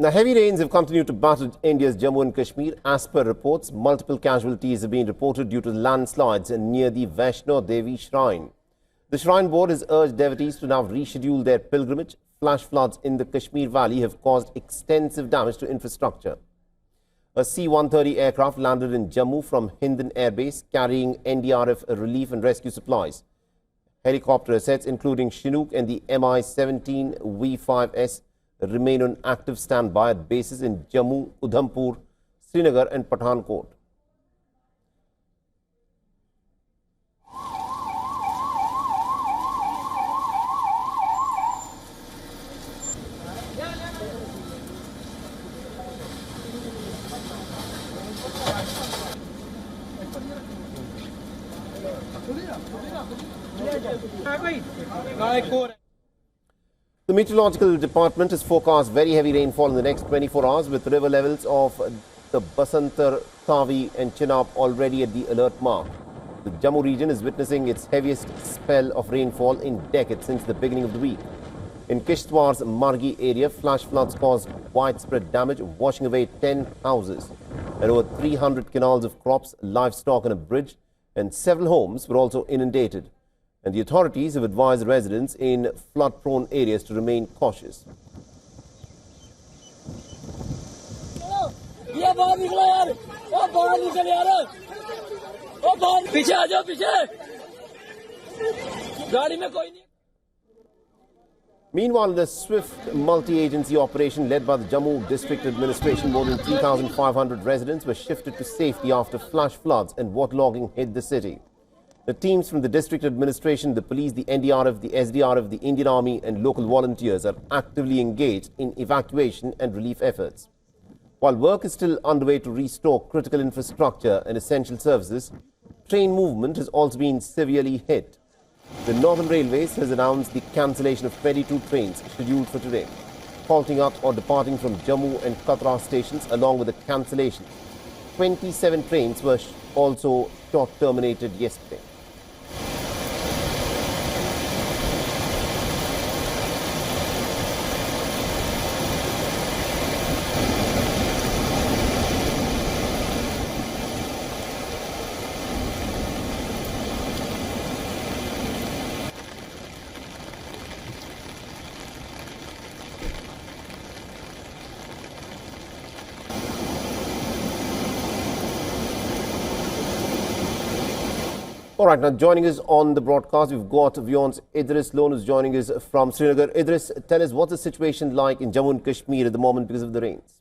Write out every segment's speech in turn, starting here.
Now, heavy rains have continued to batter India's Jammu and Kashmir. As per reports, multiple casualties have been reported due to landslides near the Vaishno Devi shrine. The Shrine Board has urged devotees to now reschedule their pilgrimage. Flash floods in the Kashmir Valley have caused extensive damage to infrastructure. A C-130 aircraft landed in Jammu from Hindan Air Base carrying NDRF relief and rescue supplies. Helicopter assets including Chinook and the Mi-17 V5S remain on active standby at bases in Jammu, Downpour, Srinagar and Pathankot. The Meteorological Department has forecast very heavy rainfall in the next 24 hours with river levels of the Basantar, Tavi and Chenab already at the alert mark. The Jammu region is witnessing its heaviest spell of rainfall in decades since the beginning of the week. In Kishtwar's Margi area, flash floods caused widespread damage, washing away 10 houses and over 300 canals of crops, livestock and a bridge, and several homes were also inundated. And the authorities have advised residents in flood-prone areas to remain cautious. Meanwhile, in a swift multi-agency operation led by the Jammu District Administration, more than 3,500 residents were shifted to safety after flash floods and waterlogging hit the city. The teams from the district administration, the police, the NDRF, the SDRF, the Indian Army and local volunteers are actively engaged in evacuation and relief efforts. While work is still underway to restore critical infrastructure and essential services, train movement has also been severely hit. The Northern Railways has announced the cancellation of 22 trains scheduled for today, halting up or departing from Jammu and Katra stations. Along with the cancellation, 27 trains were also short-terminated yesterday. All right, now joining us on the broadcast, we've got WION's Idris Lone, who's joining us from Srinagar. Idris, tell us, what's the situation like in Jammu and Kashmir at the moment because of the rains?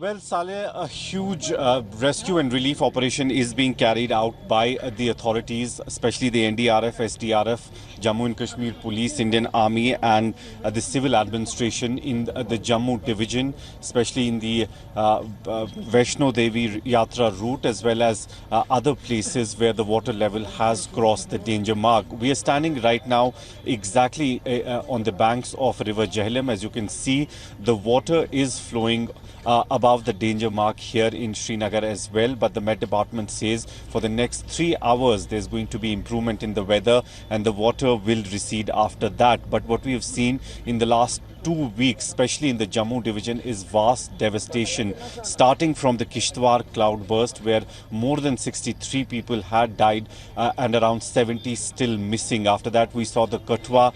Well, Saleh, a huge rescue and relief operation is being carried out by the authorities, especially the NDRF, SDRF, Jammu and Kashmir Police, Indian Army and the civil administration in the Jammu division, especially in the Vaishno Devi Yatra route, as well as other places where the water level has crossed the danger mark. We are standing right now exactly on the banks of River Jhelum. As you can see, the water is flowing above the danger mark here in Srinagar as well, but the Met Department says for the next 3 hours there's going to be improvement in the weather and the water will recede after that. But what we have seen in the last 2 weeks, especially in the Jammu division, is vast devastation, starting from the Kishtwar cloudburst, where more than 63 people had died and around 70 still missing. After that, we saw the Katwa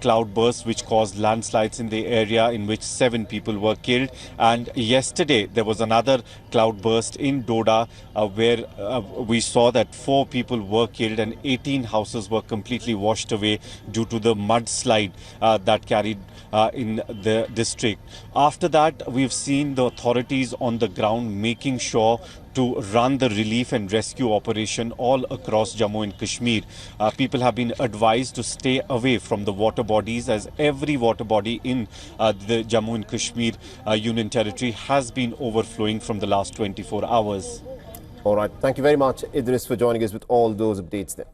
cloudburst, which caused landslides in the area, in which 7 people were killed. And yesterday, there was another cloudburst in Doda, where we saw that 4 people were killed and 18 houses were completely washed away due to the mudslide that carried in the district. After that, we've seen the authorities on the ground making sure to run the relief and rescue operation all across Jammu and Kashmir. People have been advised to stay away from the water bodies, as every water body in the Jammu and Kashmir Union Territory has been overflowing from the last 24 hours. All right. Thank you very much, Idris, for joining us with all those updates there.